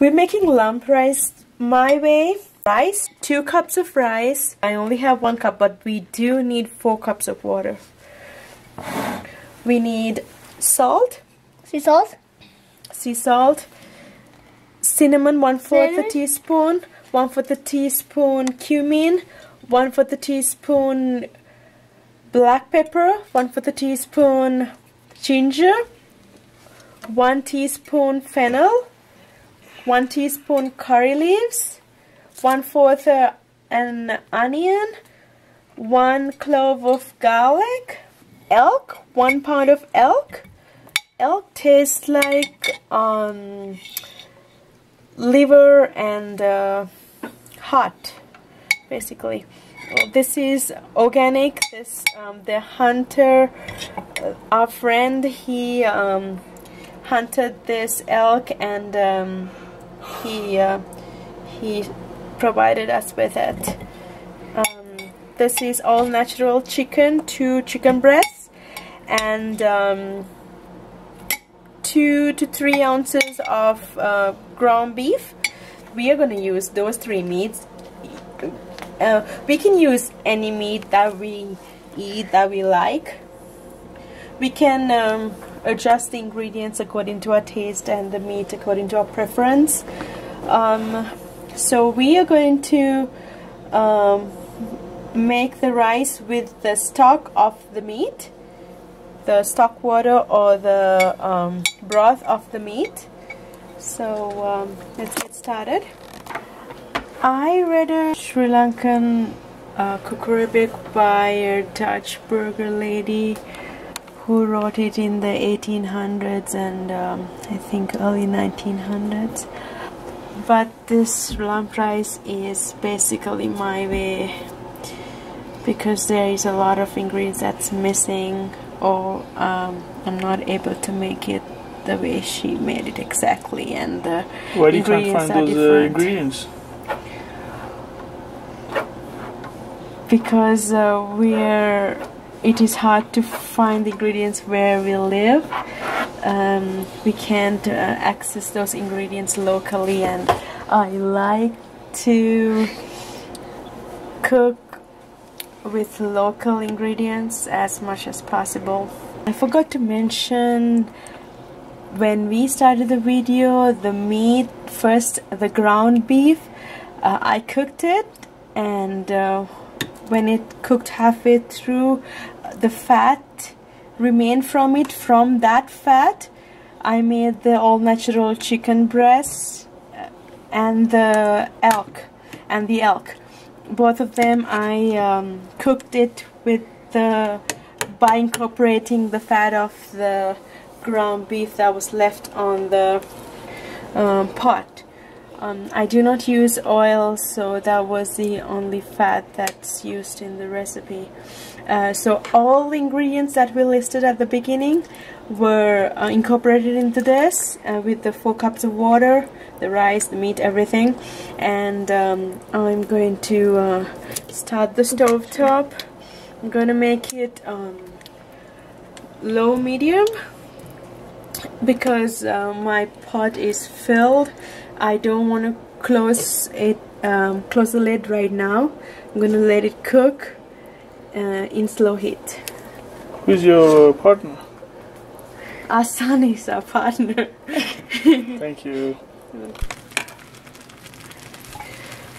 We're making Lamprais my way. Rice, 2 cups of rice. I only have 1 cup, but we do need 4 cups of water. We need salt. Sea salt. Sea salt. Cinnamon, 1/4 teaspoon. 1/4 teaspoon cumin. 1/4 teaspoon black pepper. 1/4 teaspoon ginger. 1 teaspoon fennel. 1 teaspoon curry leaves. 1/4 an onion. 1 clove of garlic. Elk, 1 pound of elk. Elk tastes like liver and heart, basically. This is organic. This the hunter, our friend, he hunted this elk, and he provided us with it. This is all natural chicken, 2 chicken breasts, and 2 to 3 ounces of ground beef. We are going to use those 3 meats. We can use any meat that we eat, that we like. We can adjust the ingredients according to our taste and the meat according to our preference. So we are going to make the rice with the stock of the meat, the stock water or the broth of the meat. So let's get started. I read a Sri Lankan cookery book by a Dutch burger lady who wrote it in the 1800s and I think early 1900s. But this Lamprais is basically my way, because there is a lot of ingredients that's missing, or I'm not able to make it the way she made it exactly, and the Why do you can't find those ingredients? Because it is hard to find the ingredients where we live. We can't access those ingredients locally, and I like to cook with local ingredients as much as possible. I forgot to mention when we started the video, the meat, first the ground beef, I cooked it, and when it cooked halfway through, the fat remained from it. From that fat I made the all natural chicken breasts and the elk. Both of them I cooked it with by incorporating the fat of the ground beef that was left on the pot. I do not use oil, so that was the only fat that's used in the recipe. So all the ingredients that we listed at the beginning were incorporated into this with the 4 cups of water, the rice, the meat, everything. And I'm going to start the stove top. I'm going to make it low medium because my pot is filled. I don't want to close the lid right now. I'm going to let it cook in slow heat. Who's your partner? Our son is our partner. Thank you.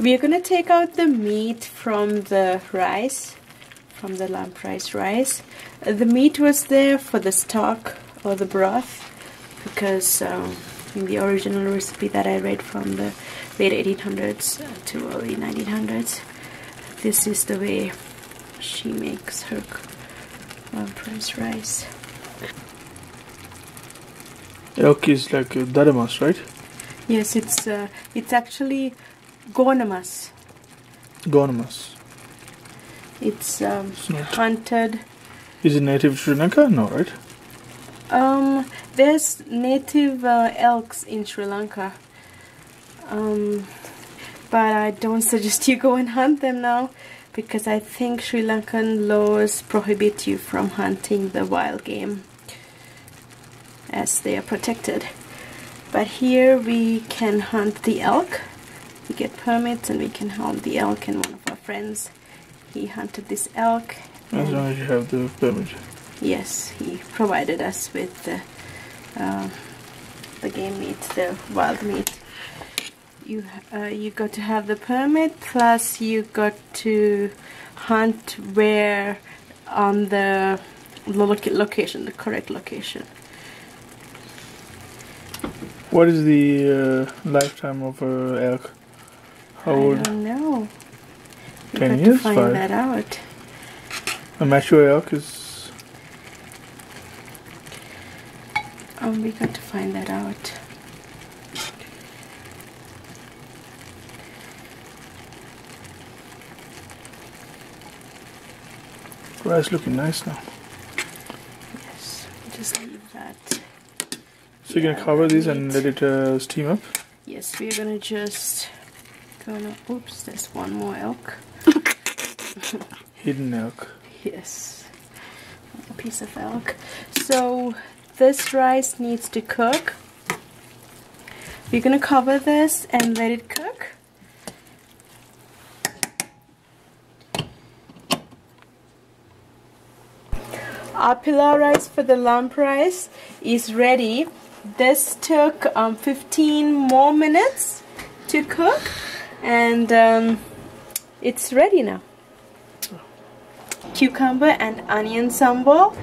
We are going to take out the meat from the rice, from the Lamprais rice. The meat was there for the stock or the broth, because in the original recipe that I read from the late 1800s to early 1900s, this is the way she makes her Lamprais rice. Elk is like dadamas, right? Yes, it's actually gonamas. Gonamas. It's hunted. Is it native to Sri Lanka? No, right? There's native elks in Sri Lanka, but I don't suggest you go and hunt them now, because I think Sri Lankan laws prohibit you from hunting the wild game, as they are protected. But here we can hunt the elk. We get permits and we can hunt the elk, and one of our friends, he hunted this elk. As long as you have the permit. Yes, he provided us with the game meat, the wild meat. You got to have the permit, plus you got to hunt where on the location, the correct location. What is the lifetime of elk? How old? I don't know. We 10 got years? to find 5? that out. A mature elk is... We got to find that out. Rice looking nice now. Yes, just leave that. So you're gonna cover these and let it steam up? Yes, we're gonna just oops, there's one more elk. Hidden elk. Yes, a piece of elk. So this rice needs to cook. We're gonna cover this and let it cook. Our pilau rice for the Lamprais is ready. This took 15 more minutes to cook, and it's ready now. Cucumber and onion sambal.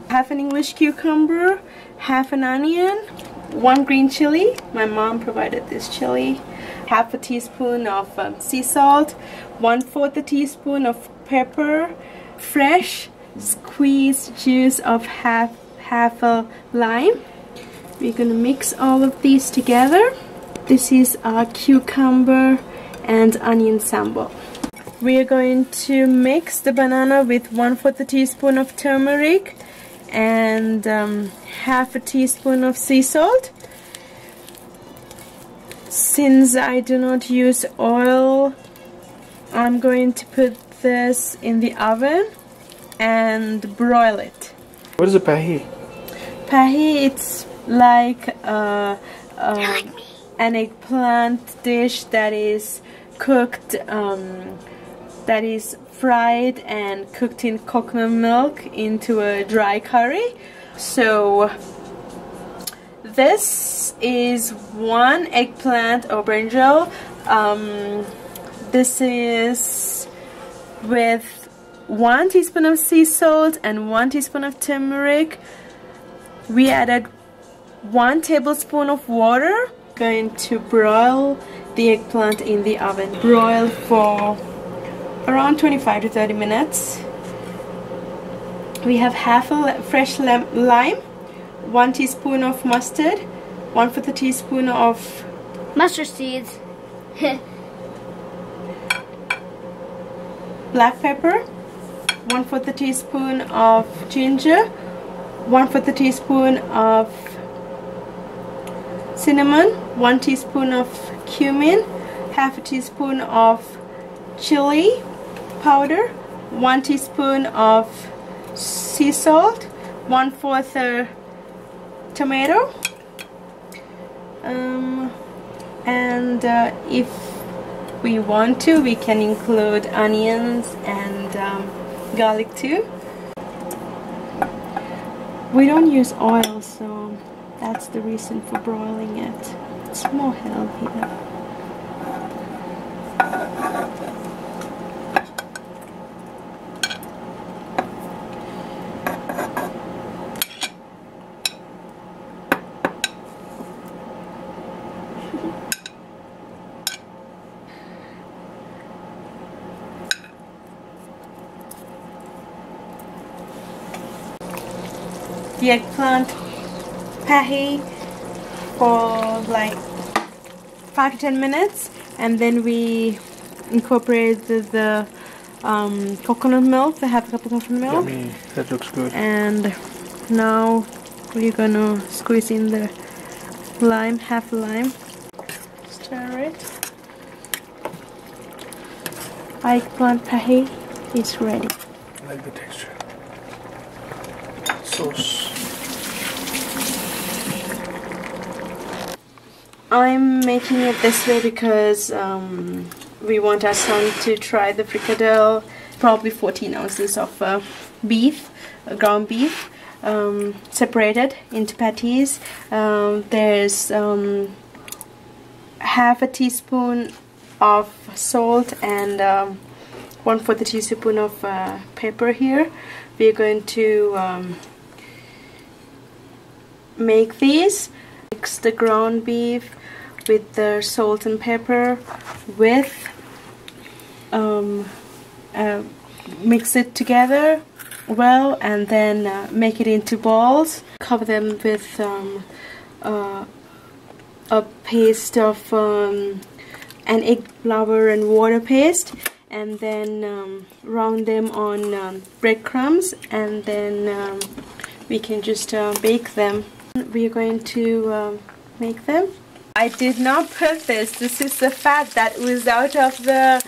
Half an English cucumber, half an onion, 1 green chili. My mom provided this chili. Half a teaspoon of sea salt, 1/4 a teaspoon of pepper, fresh squeezed juice of half a lime. We're gonna mix all of these together. This is our cucumber and onion sambal. We are going to mix the banana with 1/4 a teaspoon of turmeric and half a teaspoon of sea salt. Since I do not use oil, I'm going to put this in the oven and broil it. What is a pahi? Pahi, it's like an eggplant dish that is cooked, that is fried and cooked in coconut milk into a dry curry. So this is 1 eggplant or brinjal. This is with 1 teaspoon of sea salt and 1 teaspoon of turmeric. We added 1 tablespoon of water. Going to broil the eggplant in the oven. Broil for around 25 to 30 minutes. We have half a fresh lime, 1 teaspoon of mustard, 1/4 a teaspoon of mustard seeds, black pepper, 1/4 a teaspoon of ginger, 1/4 a teaspoon of cinnamon, 1 teaspoon of cumin, half a teaspoon of chili powder, 1 teaspoon of sea salt, 1/4 a tomato, and if we want to, we can include onions and garlic too. We don't use oil, so that's the reason for broiling it. It's more healthier. The eggplant pahi for like 5 to 10 minutes, and then we incorporated the coconut milk, the half cup of coconut milk. Yummy, that looks good. And now we're gonna squeeze in the lime, half a lime. Stir it. Eggplant pahi is ready. I like the texture. Sauce. I'm making it this way because we want our son to try the fricadelle. Probably 14 ounces of beef, ground beef, separated into patties. There's half a teaspoon of salt and 1/4 teaspoon of pepper here. We're going to make these. Mix the ground beef with the salt and pepper with mix it together well, and then make it into balls. Cover them with a paste of an egg flour and water paste, and then round them on breadcrumbs, and then we can just bake them. We are going to make them. I did not put this. This is the fat that was out of the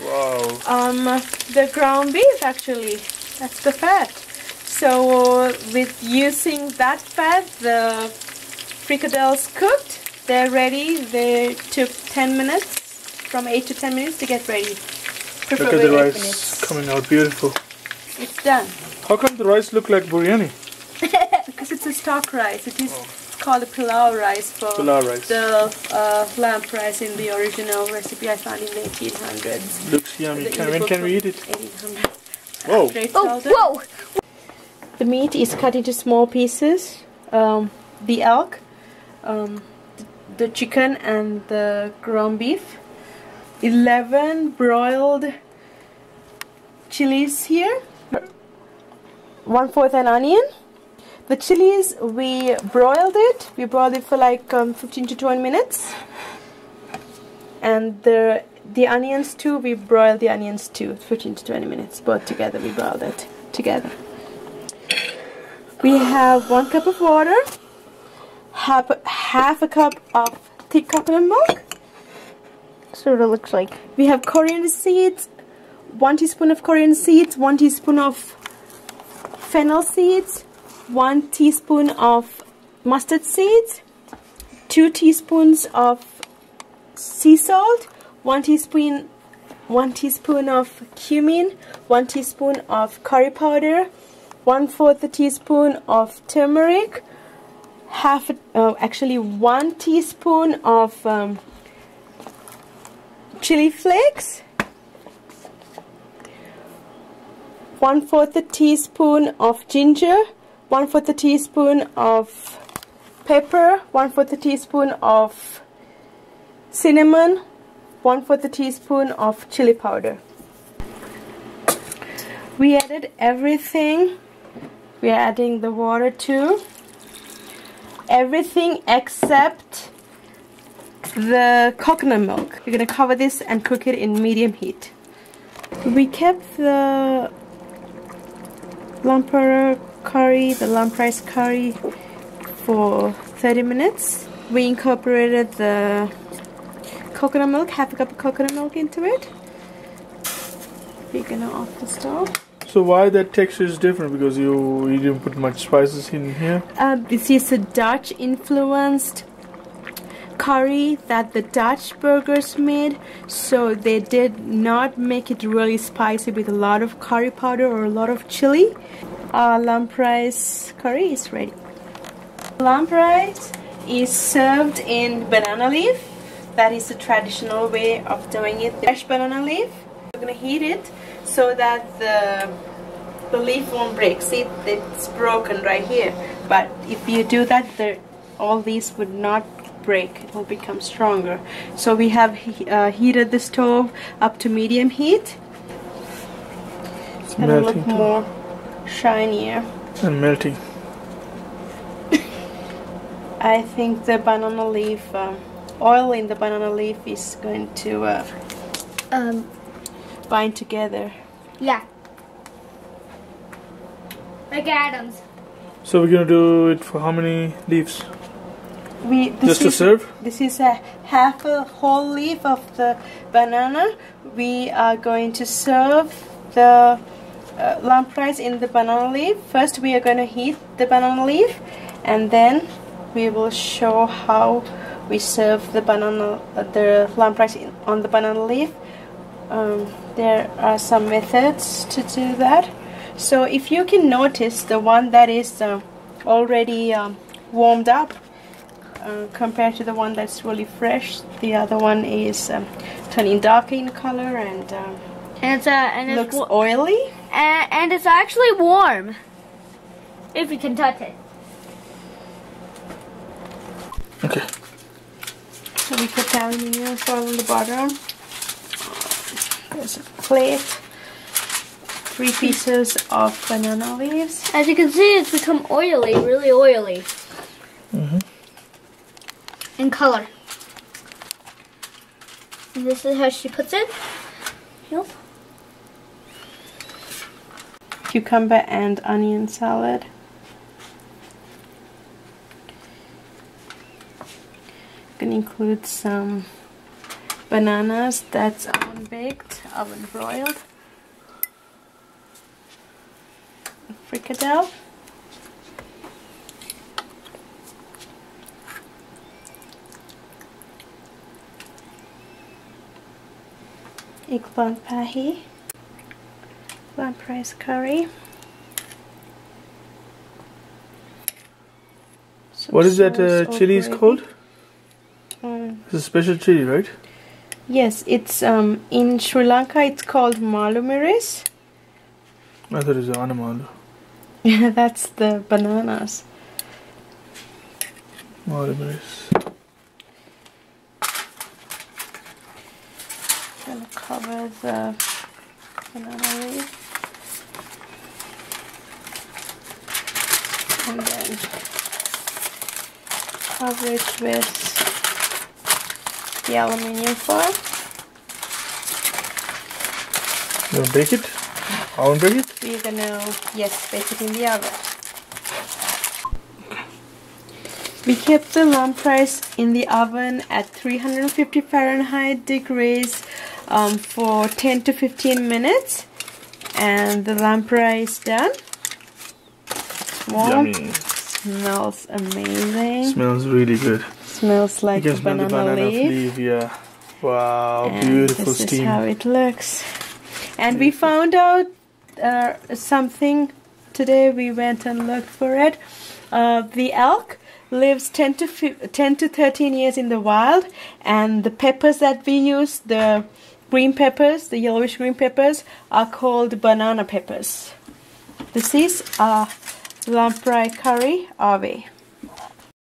the ground beef. Actually, that's the fat. So with using that fat, the fricadelles cooked. They're ready. They took 10 minutes, from 8 to 10 minutes to get ready. Look at the rice coming out beautiful. It's done. How come the rice look like biryani? Because it's a stock rice. It is called a pilau rice for the Lamprais in the original recipe I found in the 1800s. Looks yummy. When can we eat it? 1800s. Whoa! Whoa! The meat is cut into small pieces. The elk, the chicken, and the ground beef. 11 broiled chilies here. 1/4 an onion. The chilies, we broiled it. We broiled it for like 15 to 20 minutes. And the onions too, we broiled the onions too, 15 to 20 minutes. Both together, we broiled it together. We have 1 cup of water, half a cup of thick coconut milk. That's what it looks like. We have coriander seeds, 1 teaspoon of coriander seeds, 1 teaspoon of fennel seeds, 1 teaspoon of mustard seeds, 2 teaspoons of sea salt, 1 teaspoon of cumin, 1 teaspoon of curry powder, 1/4 teaspoon of turmeric, actually 1 teaspoon of chili flakes, 1/4 teaspoon of ginger, 1/4 teaspoon of pepper, 1/4 teaspoon of cinnamon, 1/4 teaspoon of chili powder. We added everything. We are adding the water too. Everything except the coconut milk. We're going to cover this and cook it in medium heat. We kept the Lamprais curry for 30 minutes. We incorporated the coconut milk, half a cup of coconut milk into it. We're gonna off the stove. So why that texture is different? Because you didn't put much spices in here? This is a Dutch influenced curry that the Dutch burgers made, so they did not make it really spicy with a lot of curry powder or a lot of chili. Our Lamprais curry is ready. Lamprais is served in banana leaf. That is the traditional way of doing it. Fresh banana leaf. We're going to heat it so that the leaf won't break. See, it's broken right here. But if you do that, all these would not break. It will become stronger. So we have heated the stove up to medium heat. It's going to look more shinier. And melting. I think the banana leaf, oil in the banana leaf is going to bind together. Yeah. Like Adams. So we're gonna do it for how many leaves? Just to serve? This is half a whole leaf of the banana. We are going to serve the Lamprais in the banana leaf. First we are going to heat the banana leaf, and then we will show how we serve the banana, the lampreis on the banana leaf. There are some methods to do that. So if you can notice, the one that is already warmed up compared to the one that's really fresh, the other one is turning darker in color and it's looks oily. And it's actually warm, if you can touch it. Okay. So we put the aluminium foil on the bottom. There's a plate. 3 pieces of banana leaves. As you can see, it's become oily, really oily. In color. And this is how she puts it. Yep. Cucumber and onion salad. Gonna include some bananas that's oven baked, oven broiled. Fricadelle. Eggplant pahi. Lamprais curry. What is that chili is called? It's a special chili, right? Yes, it's in Sri Lanka it's called malu miris. I thought it was anamalu. Yeah, that's the bananas. Malu miris. Gonna cover the banana leaf. And then cover it with the aluminium foil. You want to bake it? Oven bake it? We're gonna, yes, bake it in the oven. We kept the lampreis in the oven at 350 Fahrenheit degrees for 10 to 15 minutes. And the lamprei is done. Warm. Yummy. Smells amazing. Smells really good. Smells like You a can smell the banana banana leaf. leaf, yeah. Wow, And beautiful this steam. is how it looks. And we found out something today. We went and looked for it. The elk lives 10 to 13 years in the wild, and the peppers that we use, the green peppers, the yellowish green peppers, are called banana peppers. This is lamprei curry ave.